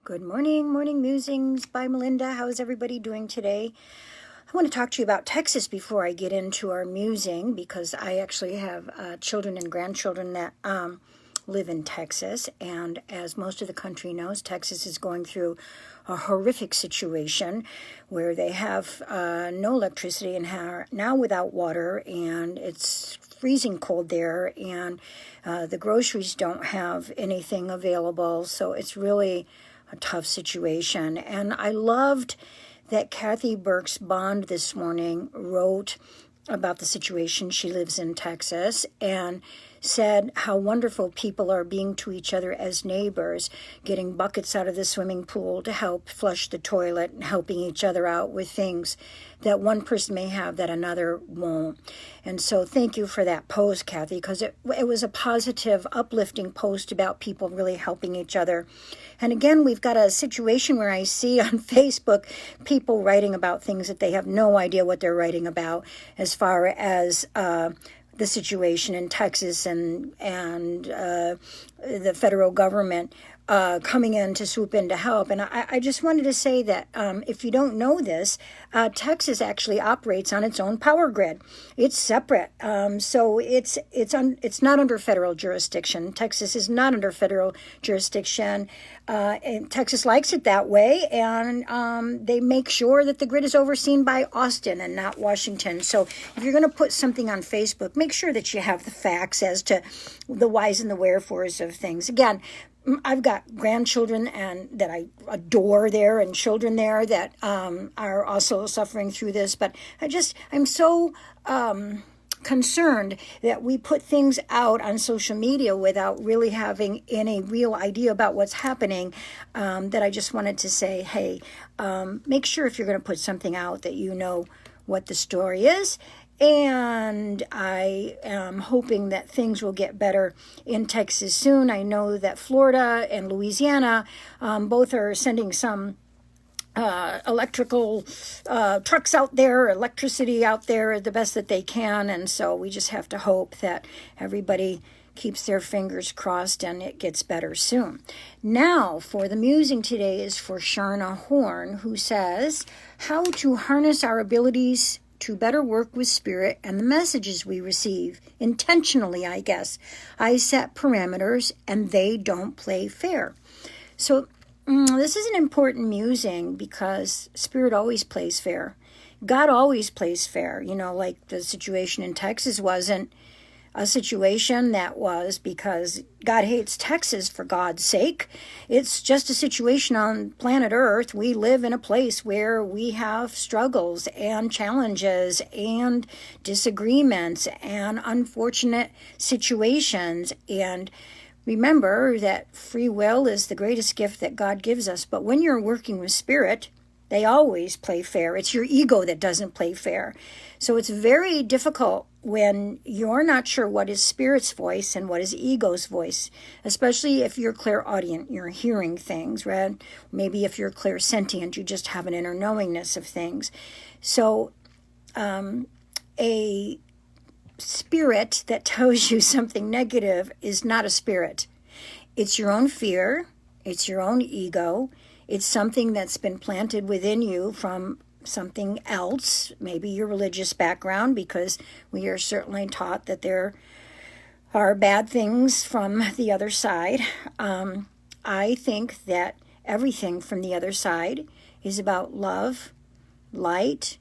Good morning, Morning Musings by Melinda. How's everybody doing today? I want to talk to you about Texas before I get into our musing, because I actually have children and grandchildren that live in Texas. And as most of the country knows, Texas is going through a horrific situation where they have no electricity and are now without water, and it's freezing cold there, and the groceries don't have anything available. So it's really a tough situation. And I loved that Kathy Burke's Bond this morning wrote about the situation. She lives in Texas and said how wonderful people are being to each other as neighbors, getting buckets out of the swimming pool to help flush the toilet and helping each other out with things that one person may have that another won't. And so thank you for that post, Kathy, because it was a positive, uplifting post about people really helping each other. And again, we've got a situation where I see on Facebook people writing about things that they have no idea what they're writing about, as far as the situation in Texas and the federal government coming in to swoop in to help. And I just wanted to say that if you don't know this, Texas actually operates on its own power grid. It's separate, so it's not under federal jurisdiction. Texas is not under federal jurisdiction, and Texas likes it that way, and they make sure that the grid is overseen by Austin and not Washington. So if you're going to put something on Facebook, make sure that you have the facts as to the whys and the wherefores of things. Again, I've got grandchildren and that I adore there, and children there that are also suffering through this. But I'm so concerned that we put things out on social media without really having any real idea about what's happening, that I just wanted to say, hey, make sure if you're going to put something out that you know what the story is. And I am hoping that things will get better in Texas soon. I know that Florida and Louisiana both are sending some electrical trucks out there, electricity out there, the best that they can. And so we just have to hope that everybody keeps their fingers crossed and it gets better soon. Now, for the musing today is for Sharna Horn, who says, how to harness our abilities to better work with spirit and the messages we receive. Intentionally, I guess. I set parameters and they don't play fair. So this is an important musing because spirit always plays fair. God always plays fair. You know, like the situation in Texas wasn't a situation that was because God hates Texas, for God's sake. It's just a situation on planet Earth. We live in a place where we have struggles and challenges and disagreements and unfortunate situations. And remember that free will is the greatest gift that God gives us. But when you're working with spirit, they always play fair. It's your ego that doesn't play fair. So it's very difficult when you're not sure what is spirit's voice and what is ego's voice, especially if you're clairaudient, you're hearing things, right? Maybe if you're clairsentient, you just have an inner knowingness of things. So a spirit that tells you something negative is not a spirit. It's your own fear. It's your own ego. It's something that's been planted within you from something else, maybe your religious background, because we are certainly taught that there are bad things from the other side. I think that everything from the other side is about love, light,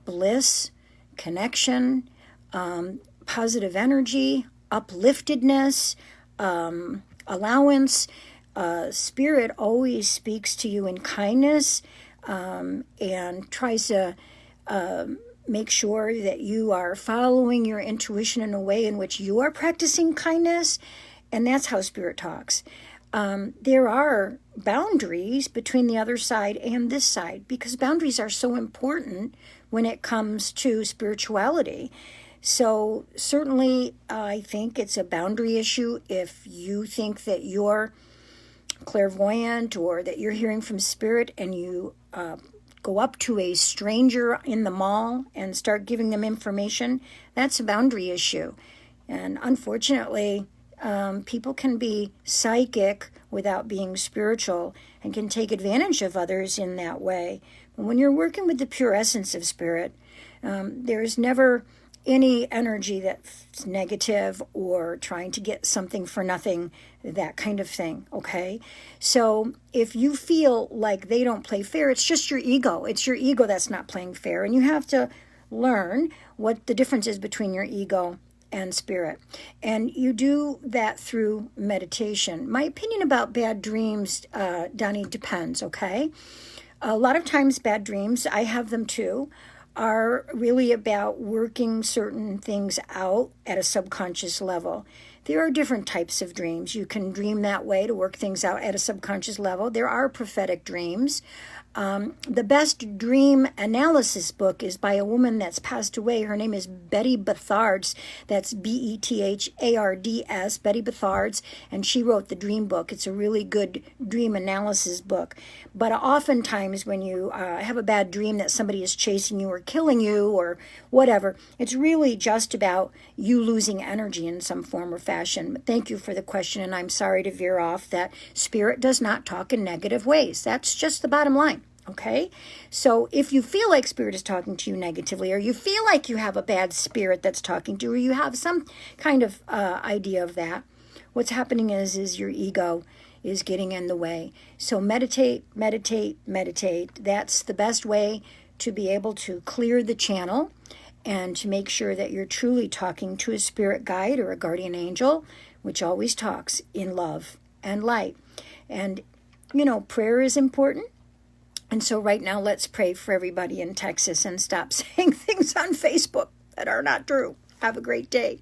bliss, connection, positive energy, upliftedness, allowance. Spirit always speaks to you in kindness, and tries to make sure that you are following your intuition in a way in which you are practicing kindness, and that's how spirit talks. There are boundaries between the other side and this side, because boundaries are so important when it comes to spirituality. So certainly I think it's a boundary issue if you think that you're clairvoyant or that you're hearing from spirit and you go up to a stranger in the mall and start giving them information. That's a boundary issue. And unfortunately, People can be psychic without being spiritual and can take advantage of others in that way. But when you're working with the pure essence of spirit, there's never any energy that's negative or trying to get something for nothing, that kind of thing, okay? So if you feel like they don't play fair, it's just your ego. It's your ego that's not playing fair, and you have to learn what the difference is between your ego and spirit. And you do that through meditation. My opinion about bad dreams, Donnie, depends, okay? A lot of times bad dreams, I have them too, are really about working certain things out at a subconscious level. There are different types of dreams. You can dream that way to work things out at a subconscious level. There are prophetic dreams. The best dream analysis book is by a woman that's passed away. Her name is Betty Bethards. That's Bethards, Betty Bethards, and she wrote the dream book. It's a really good dream analysis book. But oftentimes when you have a bad dream that somebody is chasing you or killing you or whatever, it's really just about you losing energy in some form or fashion. But thank you for the question, and I'm sorry to veer off that spirit does not talk in negative ways. That's just the bottom line. Okay, so if you feel like spirit is talking to you negatively, or you feel like you have a bad spirit that's talking to you, or you have some kind of idea of that, what's happening is your ego is getting in the way. So meditate, meditate, meditate. That's the best way to be able to clear the channel and to make sure that you're truly talking to a spirit guide or a guardian angel, which always talks in love and light. And, you know, prayer is important. And so right now, let's pray for everybody in Texas and stop saying things on Facebook that are not true. Have a great day.